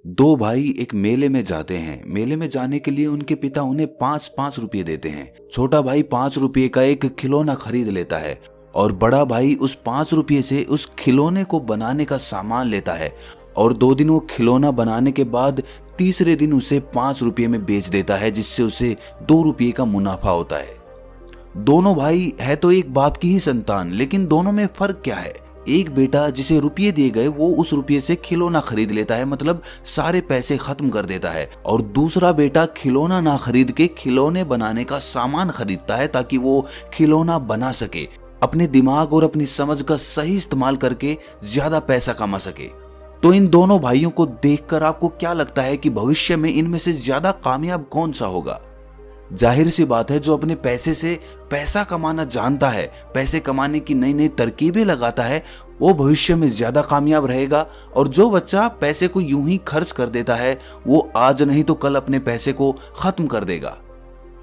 दो भाई एक मेले में जाते हैं। मेले में जाने के लिए उनके पिता उन्हें 5-5 रुपये देते हैं। छोटा भाई 5 रुपये का एक खिलौना खरीद लेता है और बड़ा भाई उस 5 रुपये से उस खिलौने को बनाने का सामान लेता है और 2 दिन वो खिलौना बनाने के बाद तीसरे दिन उसे 5 रुपये में बेच देता है, जिससे उसे 2 रुपये का मुनाफा होता है। दोनों भाई है तो एक बाप की ही संतान, लेकिन दोनों में फर्क क्या है? एक बेटा जिसे रुपये दिए गए वो उस रुपये से खिलौना खरीद लेता है, मतलब सारे पैसे खत्म कर देता है, और दूसरा बेटा खिलौना ना खरीद के खिलौने बनाने का सामान खरीदता है ताकि वो खिलौना बना सके, अपने दिमाग और अपनी समझ का सही इस्तेमाल करके ज्यादा पैसा कमा सके। तो इन दोनों भाइयों को देखकर आपको क्या लगता है कि भविष्य में इनमें से ज्यादा कामयाब कौन सा होगा? जाहिर सी बात है, जो अपने पैसे से पैसा कमाना जानता है, पैसे कमाने की नई नई तरकीबें लगाता है, वो भविष्य में ज्यादा कामयाब रहेगा। और जो बच्चा पैसे को यूं ही खर्च कर देता है, वो आज नहीं तो कल अपने पैसे को खत्म कर देगा।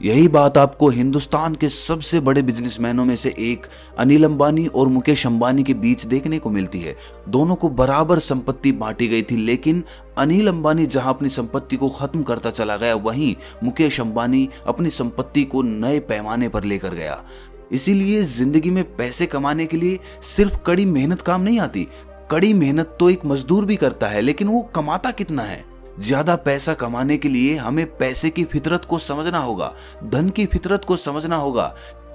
यही बात आपको हिंदुस्तान के सबसे बड़े बिजनेसमैनों में से एक अनिल अंबानी और मुकेश अंबानी के बीच देखने को मिलती है। दोनों को बराबर संपत्ति बांटी गई थी, लेकिन अनिल अंबानी जहां अपनी संपत्ति को खत्म करता चला गया, वहीं मुकेश अंबानी अपनी संपत्ति को नए पैमाने पर लेकर गया। इसीलिए जिंदगी में पैसे कमाने के लिए सिर्फ कड़ी मेहनत काम नहीं आती। कड़ी मेहनत तो एक मजदूर भी करता है, लेकिन वो कमाता कितना है? ज्यादा पैसा कमाने के लिए हमें पैसे की फितरत को समझना होगा, धन की फितरत को समझना होगा,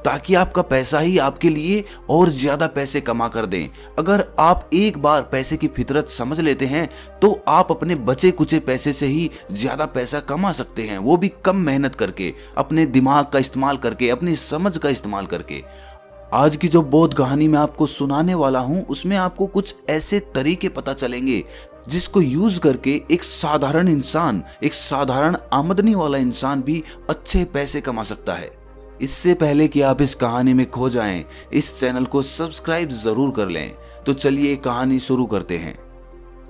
ताकि आपका पैसा ही आपके लिए और ज्यादा पैसे कमा कर दें। अगर आप एक बार पैसे की फितरत समझ लेते हैं तो आप अपने बचे कुचे पैसे से ही ज्यादा पैसा कमा सकते हैं, वो भी कम मेहनत करके, अपने दिमाग का इस्तेमाल करके, अपनी समझ का इस्तेमाल करके। आज की जो बोध कहानी मैं आपको सुनाने वाला हूं, उसमें आपको कुछ ऐसे तरीके पता चलेंगे जिसको यूज करके एक साधारण इंसान, एक साधारण आमदनी वाला इंसान भी अच्छे पैसे कमा सकता है। इससे पहले कि आप इस कहानी में खो जाएं, इस चैनल को सब्सक्राइब जरूर कर लें। तो चलिए कहानी शुरू करते हैं।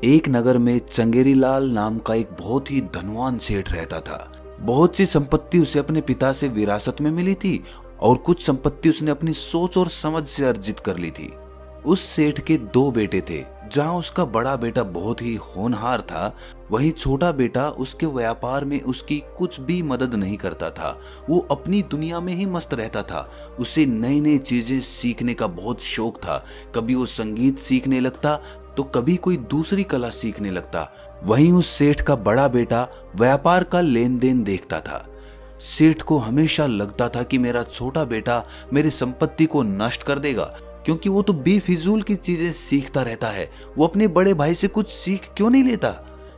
एक नगर में चंगेरी लाल नाम का एक बहुत ही धनवान सेठ रहता था। बहुत सी संपत्ति उसे अपने पिता से विरासत में मिली थी और कुछ संपत्ति उसने अपनी सोच और समझ से अर्जित कर ली थी। उस सेठ के 2 बेटे थे। जहां उसका बड़ा बेटा बहुत ही होनहार था, वहीं छोटा बेटा उसके व्यापार में उसकी कुछ भी मदद नहीं करता था। वो अपनी दुनिया में ही मस्त रहता था। उसे नई नई चीजें सीखने का बहुत शौक था। कभी वो संगीत सीखने लगता तो कभी कोई दूसरी कला सीखने लगता। वहीं उस सेठ का बड़ा बेटा व्यापार का लेन देन देखता था। सेठ को हमेशा लगता था कि मेरा छोटा बेटा मेरी संपत्ति को नष्ट कर देगा, क्योंकि वो तो बेफिजूल की चीजें सीखता रहता है। वो अपने बड़े भाई से कुछ सीख क्यों नहीं लेता?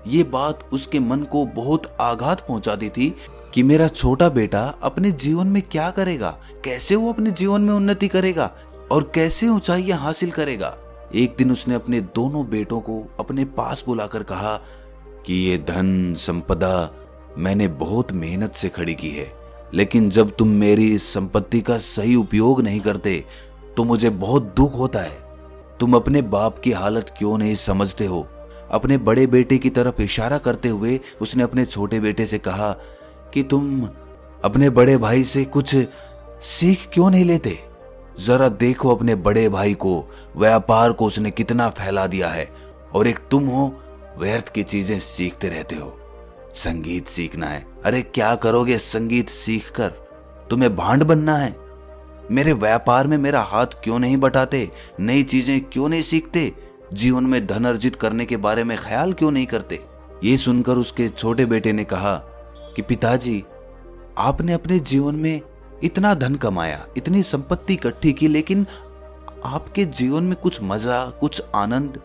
ये बात उसके मन को बहुत आघात पहुंचाती थी कि मेरा छोटा बेटा अपने जीवन में क्या करेगा, कैसे वो अपने जीवन में उन्नति करेगा और कैसे ऊंचाइयां हासिल करेगा। एक दिन उसने अपने दोनों बेटों को अपने पास बुलाकर कहा कि ये धन संपदा मैंने बहुत मेहनत से खड़ी की है, लेकिन जब तुम मेरी इस संपत्ति का सही उपयोग नहीं करते तो मुझे बहुत दुख होता है। तुम अपने बाप की हालत क्यों नहीं समझते हो? अपने बड़े बेटे की तरफ इशारा करते हुए उसने अपने छोटे बेटे से कहा कि तुम अपने बड़े भाई से कुछ सीख क्यों नहीं लेते? जरा देखो अपने बड़े भाई को, व्यापार को उसने कितना फैला दिया है, और एक तुम हो व्यर्थ की चीजें सीखते रहते हो। संगीत सीखना है, अरे क्या करोगे संगीत सीखकर? तुम्हें भांड बनना है? मेरे व्यापार में मेरा हाथ क्यों नहीं बटाते? नई चीजें क्यों नहीं सीखते? जीवन में धन अर्जित करने के बारे में ख्याल क्यों नहीं करते? ये सुनकर उसके छोटे बेटे ने कहा कि पिताजी, आपने अपने जीवन में इतना धन कमाया, इतनी संपत्ति इकट्ठी की, लेकिन आपके जीवन में कुछ मजा, कुछ आनंद,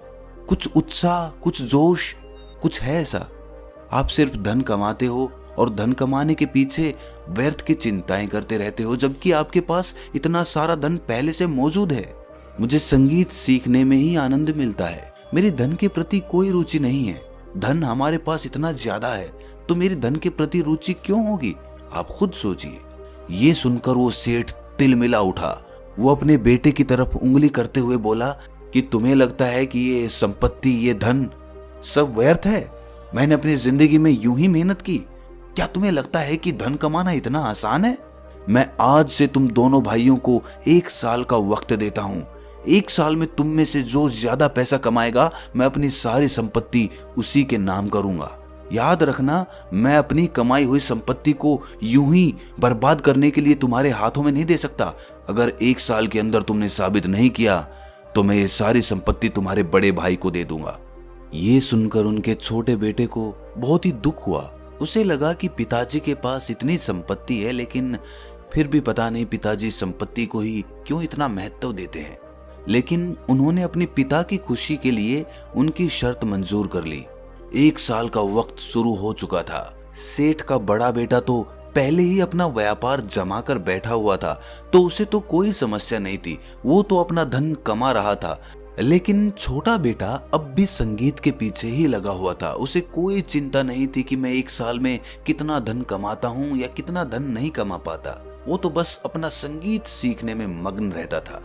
कुछ उत्साह, कुछ जोश, कुछ है ऐसा? आप सिर्फ धन कमाते हो और धन कमाने के पीछे व्यर्थ की चिंताएं करते रहते हो, जबकि आपके पास इतना सारा धन पहले से मौजूद है। मुझे संगीत सीखने में ही आनंद मिलता है, मेरी धन के प्रति कोई रुचि नहीं है। धन हमारे पास इतना ज्यादा है तो मेरी धन के प्रति रुचि क्यों होगी? आप खुद सोचिए। ये सुनकर वो सेठ तिलमिला उठा। वो अपने बेटे की तरफ उंगली करते हुए बोला कि तुम्हें लगता है कि ये संपत्ति, ये धन सब व्यर्थ है? मैंने अपनी जिंदगी में यूं ही मेहनत की। क्या तुम्हें लगता है कि धन कमाना इतना आसान है? मैं आज से तुम दोनों भाइयों को 1 साल का वक्त देता हूं। 1 साल में तुम में से जो ज्यादा पैसा कमाएगा, मैं अपनी सारी संपत्ति उसी के नाम करूंगा। याद रखना, मैं अपनी कमाई हुई संपत्ति को यूं ही बर्बाद करने के लिए तुम्हारे हाथों में नहीं दे सकता। अगर 1 साल के अंदर तुमने साबित नहीं किया तो मैं ये सारी संपत्ति तुम्हारे बड़े भाई को दे दूंगा। ये सुनकर उनके छोटे बेटे को बहुत ही दुख हुआ। उसे लगा कि पिताजी के पास इतनी संपत्ति है, लेकिन फिर भी पता नहीं पिताजी संपत्ति को ही क्यों इतना महत्व देते हैं। लेकिन उन्होंने अपने पिता की खुशी के लिए उनकी शर्त मंजूर कर ली। 1 साल का वक्त शुरू हो चुका था। सेठ का बड़ा बेटा तो पहले ही अपना व्यापार जमा कर बैठा हुआ था, तो उसे तो कोई समस्या नहीं थी, वो तो अपना धन कमा रहा था। लेकिन छोटा बेटा अब भी संगीत के पीछे ही लगा हुआ था। उसे कोई चिंता नहीं थी कि मैं 1 साल में कितना धन कमाता हूँ या कितना धन नहीं कमा पाता। वो तो बस अपना संगीत सीखने में मग्न रहता था।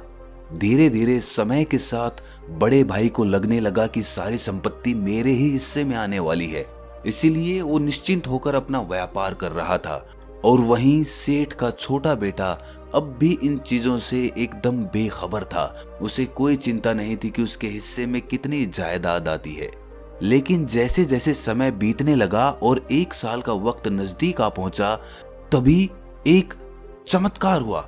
धीरे धीरे समय के साथ बड़े भाई को लगने लगा कि सारी संपत्ति मेरे ही हिस्से में आने वाली है, इसीलिए वो निश्चिंत होकर अपना व्यापार कर रहा था। और वहीं सेठ का छोटा बेटा अब भी इन चीजों से एकदम बेखबर था। उसे कोई चिंता नहीं थी कि उसके हिस्से में कितनी जायदाद आती है। लेकिन जैसे जैसे समय बीतने लगा और 1 साल का वक्त नजदीक आ पहुंचा, तभी एक चमत्कार हुआ।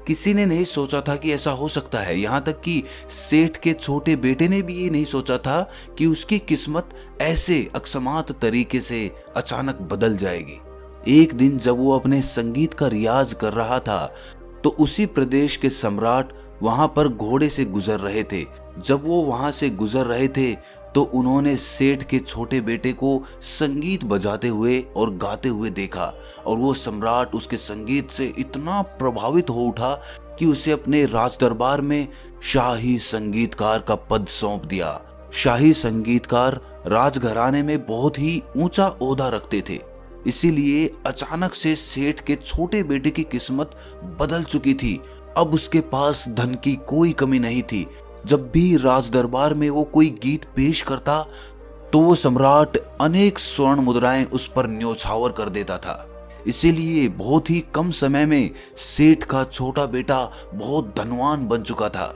किसी ने नहीं सोचा था कि ऐसा हो सकता है। यहाँ तक कि सेठ के छोटे बेटे ने भी ये नहीं सोचा था कि उसकी किस्मत ऐसे अकस्मात तरीके से अचानक बदल जाएगी। एक दिन जब वो अपने संगीत का रियाज कर रहा था, तो उसी प्रदेश के सम्राट वहां पर घोड़े से गुजर रहे थे। जब वो वहां से गुजर रहे थे तो उन्होंने सेठ के छोटे बेटे को संगीत बजाते हुए और गाते हुए देखा, और वो सम्राट उसके संगीत से इतना प्रभावित हो उठा कि उसे अपने राजदरबार में शाही संगीतकार का पद सौंप दिया। शाही संगीतकार राजघराने में बहुत ही ऊंचा ओहदा रखते थे, इसीलिए अचानक से सेठ के छोटे बेटे की किस्मत बदल चुकी थी। अब उसके पास धन की कोई कमी नहीं थी। जब भी राजदरबार में वो कोई गीत पेश करता तो वो सम्राट अनेक स्वर्ण मुद्राएं उस पर न्योछावर कर देता था। इसीलिए बहुत ही कम समय में सेठ का छोटा बेटा बहुत धनवान बन चुका था।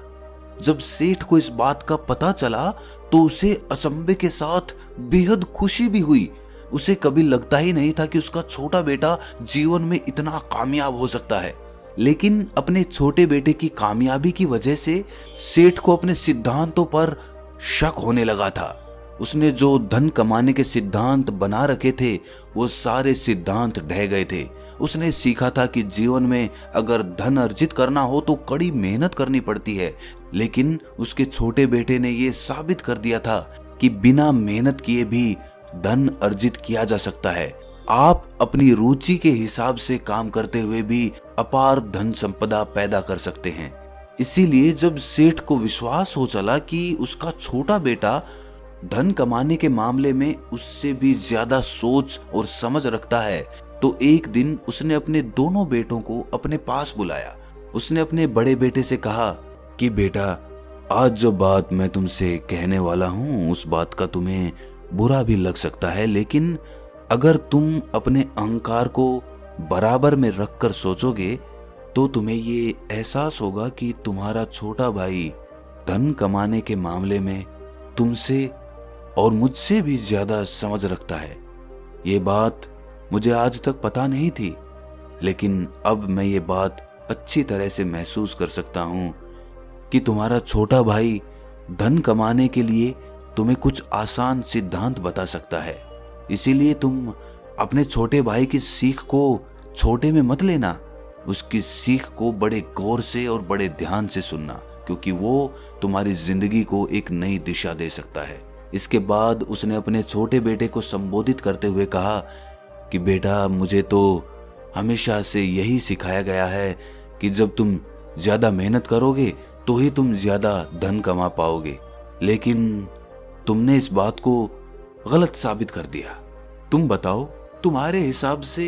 जब सेठ को इस बात का पता चला तो उसे अचंभे के साथ बेहद खुशी भी हुई। उसे कभी लगता ही नहीं था कि उसका छोटा बेटा जीवन में इतना कामयाब हो सकता है। लेकिन अपने छोटे बेटे की कामयाबी की वजह से सेठ को अपने सिद्धांतों पर शक होने लगा था। उसने जो धन कमाने के सिद्धांत बना रखे थे वो सारे सिद्धांत ढह गए थे। उसने सीखा था कि जीवन में अगर धन अर्जित करना हो तो कड़ी मेहनत करनी पड़ती है, लेकिन उसके छोटे बेटे ने ये साबित कर दिया था कि बिना मेहनत किए भी धन अर्जित किया जा सकता है। आप अपनी रुचि के हिसाब से काम करते हुए भी अपार धन संपदा पैदा कर सकते हैं। इसीलिए जब सेठ को विश्वास हो चला कि उसका छोटा बेटा धन कमाने के मामले में उससे भी ज्यादा सोच और समझ रखता है, तो एक दिन उसने अपने दोनों बेटों को अपने पास बुलाया। उसने अपने बड़े बेटे से कहा कि बेटा, आज जो बात मैं तुमसे कहने वाला हूँ उस बात का तुम्हें बुरा भी लग सकता है, लेकिन अगर तुम अपने अहंकार को बराबर में रखकर सोचोगे तो तुम्हें ये एहसास होगा कि तुम्हारा छोटा भाई धन कमाने के मामले में तुमसे और मुझसे भी ज्यादा समझ रखता है। ये बात मुझे आज तक पता नहीं थी, लेकिन अब मैं ये बात अच्छी तरह से महसूस कर सकता हूँ कि तुम्हारा छोटा भाई धन कमाने के लिए तुम्हें कुछ आसान सिद्धांत बता सकता है। इसीलिए तुम अपने छोटे भाई की सीख को छोटे में मत लेना, उसकी सीख को बड़े गौर से और बड़े ध्यान से सुनना, क्योंकि वो तुम्हारी जिंदगी को एक नई दिशा दे सकता है। इसके बाद उसने अपने छोटे बेटे को संबोधित करते हुए कहा कि बेटा, मुझे तो हमेशा से यही सिखाया गया है कि जब तुम ज्यादा मेहनत करोगे तो ही तुम ज्यादा धन कमा पाओगे, लेकिन तुमने इस बात को गलत साबित कर दिया। तुम बताओ, तुम्हारे हिसाब से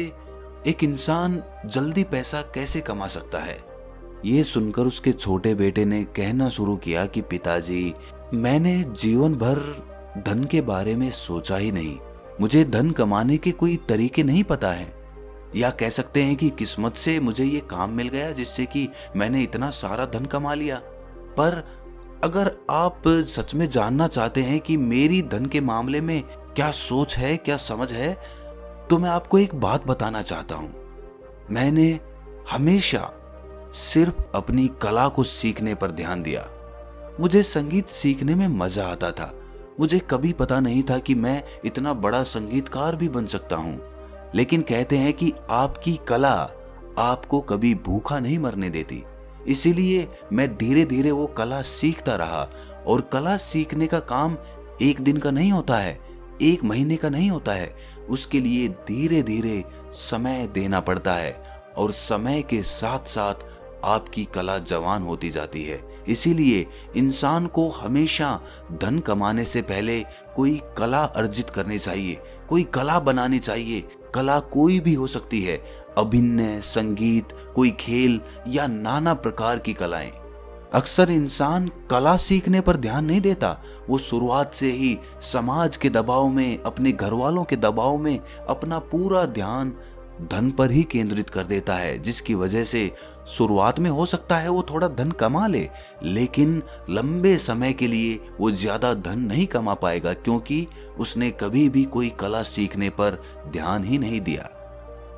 एक इंसान जल्दी पैसा कैसे कमा सकता है? ये सुनकर उसके छोटे बेटे ने कहना शुरू किया कि पिताजी, मैंने जीवन भर धन के बारे में सोचा ही नहीं। मुझे धन कमाने के कोई तरीके नहीं पता है, या कह सकते हैं कि किस्मत से मुझे ये काम मिल गया जिससे कि मैंने इतना सारा धन कमा लिया। पर अगर आप सच में जानना चाहते हैं कि मेरी धन के मामले में क्या सोच है, क्या समझ है। तो मैं आपको एक बात बताना चाहता हूं। मैंने हमेशा सिर्फ अपनी कला को सीखने पर ध्यान दिया। मुझे संगीत सीखने में मजा आता था। मुझे कभी पता नहीं था कि मैं इतना बड़ा संगीतकार भी बन सकता हूं। लेकिन कहते हैं कि आपकी कला आपको कभी भूखा नहीं मरने देती। इसीलिए मैं धीरे धीरे वो कला सीखता रहा। और कला सीखने का काम एक दिन का नहीं होता है, एक महीने का नहीं होता है। उसके लिए धीरे धीरे समय देना पड़ता है और समय के साथ साथ आपकी कला जवान होती जाती है। इसीलिए इंसान को हमेशा धन कमाने से पहले कोई कला अर्जित करनी चाहिए, कोई कला बनानी चाहिए। कला कोई भी हो सकती है, अभिनय, संगीत, कोई खेल या नाना प्रकार की कलाएं। अक्सर इंसान कला सीखने पर ध्यान नहीं देता। वो शुरुआत से ही समाज के दबाव में, अपने घर वालों के दबाव में अपना पूरा ध्यान धन पर ही केंद्रित कर देता है, जिसकी वजह से शुरुआत में हो सकता है वो थोड़ा धन कमा ले, लेकिन लंबे समय के लिए वो ज्यादा धन नहीं कमा पाएगा, क्योंकि उसने कभी भी कोई कला सीखने पर ध्यान ही नहीं दिया।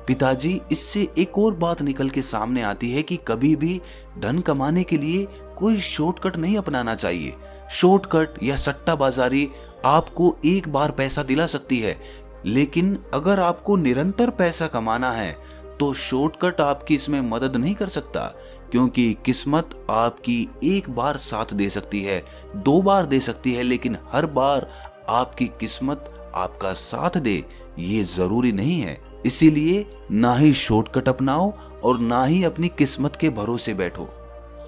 पिताजी, इससे एक और बात निकल के सामने आती है कि कभी भी धन कमाने के लिए कोई शॉर्टकट नहीं अपनाना चाहिए। शॉर्टकट या सट्टाबाजारी आपको एक बार पैसा दिला सकती है, लेकिन अगर आपको निरंतर पैसा कमाना है तो शॉर्टकट आपकी इसमें मदद नहीं कर सकता, क्योंकि किस्मत आपकी एक बार साथ दे सकती है, 2 बार दे सकती है, लेकिन हर बार आपकी किस्मत आपका साथ दे ये जरूरी नहीं है। इसीलिए ना ही शॉर्टकट अपनाओ और ना ही अपनी किस्मत के भरोसे बैठो।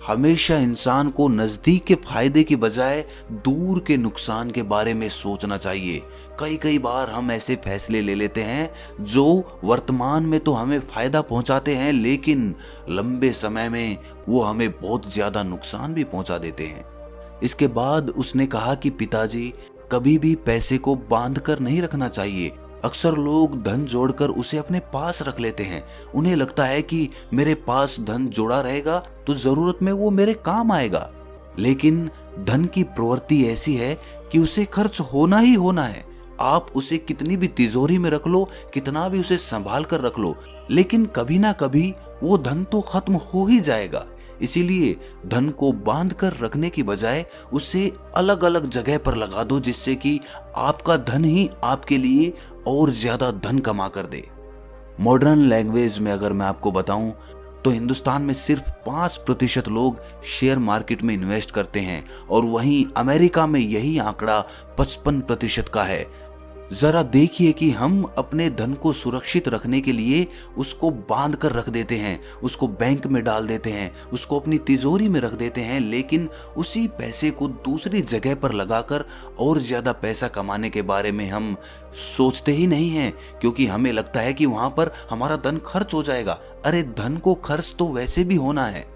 हमेशा इंसान को नजदीक के फायदे की बजाय दूर के नुकसान के बारे में सोचना चाहिए। कई बार हम ऐसे फैसले ले लेते हैं जो वर्तमान में तो हमें फायदा पहुंचाते हैं, लेकिन लंबे समय में वो हमें बहुत ज्यादा नुकसान भी पहुंचा देते हैं। इसके बाद उसने कहा कि पिताजी, कभी भी पैसे को बांध कर नहीं रखना चाहिए। अक्सर लोग धन जोड़कर उसे अपने पास रख लेते हैं। उन्हें लगता है कि मेरे पास धन जोड़ा रहेगा तो जरूरत में वो मेरे काम आएगा। लेकिन धन की प्रवृत्ति ऐसी है कि उसे खर्च होना ही होना है। आप उसे कितनी भी तिजोरी में रख लो, कितना भी उसे संभाल कर रख लो, लेकिन कभी ना कभी वो धन तो खत्म हो ही जाएगा। इसीलिए धन को बांध कर रखने की बजाय उसे अलग अलग जगह पर लगा दो, जिससे कि आपका धन ही आपके लिए और ज्यादा धन कमा कर दे। मॉडर्न लैंग्वेज में अगर मैं आपको बताऊं तो हिंदुस्तान में सिर्फ 5% लोग शेयर मार्केट में इन्वेस्ट करते हैं और वहीं अमेरिका में यही आंकड़ा 55% का है। जरा देखिए कि हम अपने धन को सुरक्षित रखने के लिए उसको बांध कर रख देते हैं, उसको बैंक में डाल देते हैं, उसको अपनी तिजोरी में रख देते हैं, लेकिन उसी पैसे को दूसरी जगह पर लगाकर और ज्यादा पैसा कमाने के बारे में हम सोचते ही नहीं हैं, क्योंकि हमें लगता है कि वहां पर हमारा धन खर्च हो जाएगा। अरे धन को खर्च तो वैसे भी होना है।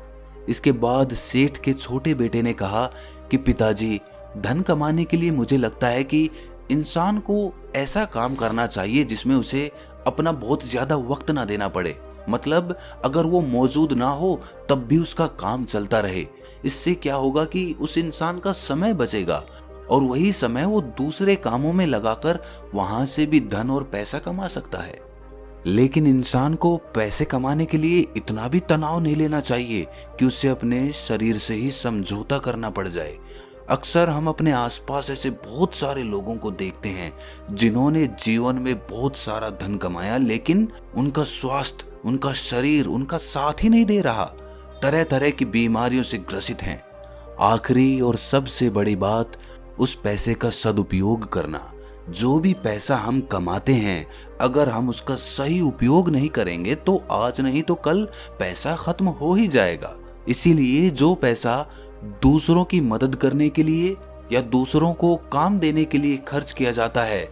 इसके बाद सेठ के छोटे बेटे ने कहा कि पिताजी, धन कमाने के लिए मुझे लगता है कि इंसान को ऐसा काम करना चाहिए जिसमें उसे अपना बहुत ज्यादा वक्त ना देना पड़े। मतलब अगर वो मौजूद ना हो तब भी उसका काम चलता रहे। इससे क्या होगा कि उस इंसान का समय बचेगा और वही समय वो दूसरे कामों में लगाकर वहां से भी धन और पैसा कमा सकता है। लेकिन इंसान को पैसे कमाने के लिए इतना भी तनाव नहीं लेना चाहिए कि उसे अपने शरीर से ही समझौता करना पड़ जाए। अक्सर हम अपने आसपास ऐसे बहुत सारे लोगों को देखते हैं जिन्होंने जीवन में बहुत सारा धन कमाया, लेकिन उनका स्वास्थ्य, उनका शरीर उनका साथ ही नहीं दे रहा। तरह तरह की बीमारियों से ग्रसित हैं। आखिरी और सबसे बड़ी बात, उस पैसे का सदुपयोग करना। जो भी पैसा हम कमाते हैं, अगर हम उसका सही उपयोग नहीं करेंगे तो आज नहीं तो कल पैसा खत्म हो ही जाएगा। इसीलिए जो पैसा दूसरों की मदद करने के लिए या दूसरों को काम देने के लिए खर्च किया जाता है,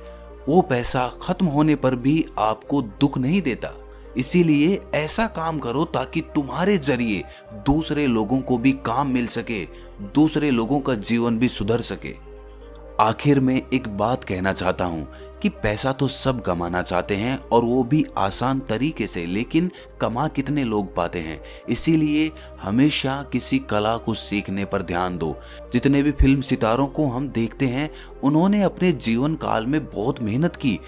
वो पैसा खत्म होने पर भी आपको दुख नहीं देता। इसीलिए ऐसा काम करो ताकि तुम्हारे जरिए दूसरे लोगों को भी काम मिल सके, दूसरे लोगों का जीवन भी सुधर सके। आखिर में एक बात कहना चाहता हूँ कि पैसा तो सब कमाना चाहते हैं और वो भी आसान तरीके से, लेकिन कमा कितने लोग पाते हैं। इसीलिए हमेशा किसी कला को सीखने पर ध्यान दो। जितने भी फिल्म सितारों को हम देखते हैं, उन्होंने अपने जीवन काल में बहुत मेहनत की।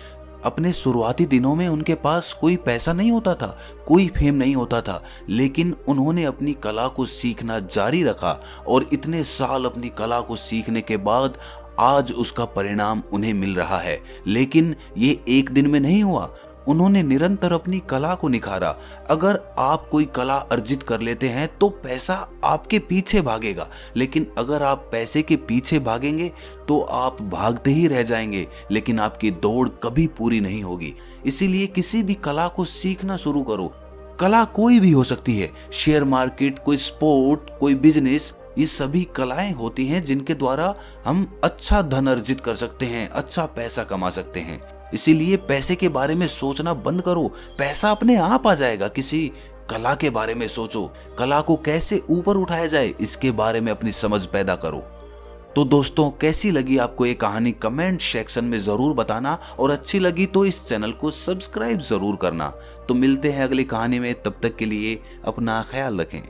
अपने शुरुआती दिनों में उनके पास कोई पैसा नहीं होता था, कोई फेम नहीं होता था, लेकिन उन्होंने अपनी कला को सीखना जारी रखा और इतने साल अपनी कला को सीखने के बाद आज उसका परिणाम उन्हें मिल रहा है। लेकिन ये एक दिन में नहीं हुआ, उन्होंने निरंतर अपनी कला को निखारा। अगर आप कोई कला अर्जित कर लेते हैं तो पैसा आपके पीछे भागेगा, लेकिन अगर आप पैसे के पीछे भागेंगे तो आप भागते ही रह जाएंगे, लेकिन आपकी दौड़ कभी पूरी नहीं होगी। इसीलिए किसी भी कला को सीखना शुरू करो। कला कोई भी हो सकती है, शेयर मार्केट, कोई स्पोर्ट, कोई बिजनेस, ये सभी कलाएं होती हैं जिनके द्वारा हम अच्छा धन अर्जित कर सकते हैं, अच्छा पैसा कमा सकते हैं। इसीलिए पैसे के बारे में सोचना बंद करो, पैसा अपने आप आ जाएगा। किसी कला के बारे में सोचो, कला को कैसे ऊपर उठाया जाए इसके बारे में अपनी समझ पैदा करो। तो दोस्तों, कैसी लगी आपको ये कहानी कमेंट सेक्शन में जरूर बताना, और अच्छी लगी तो इस चैनल को सब्सक्राइब जरूर करना। तो मिलते हैं अगली कहानी में, तब तक के लिए अपना ख्याल रखें।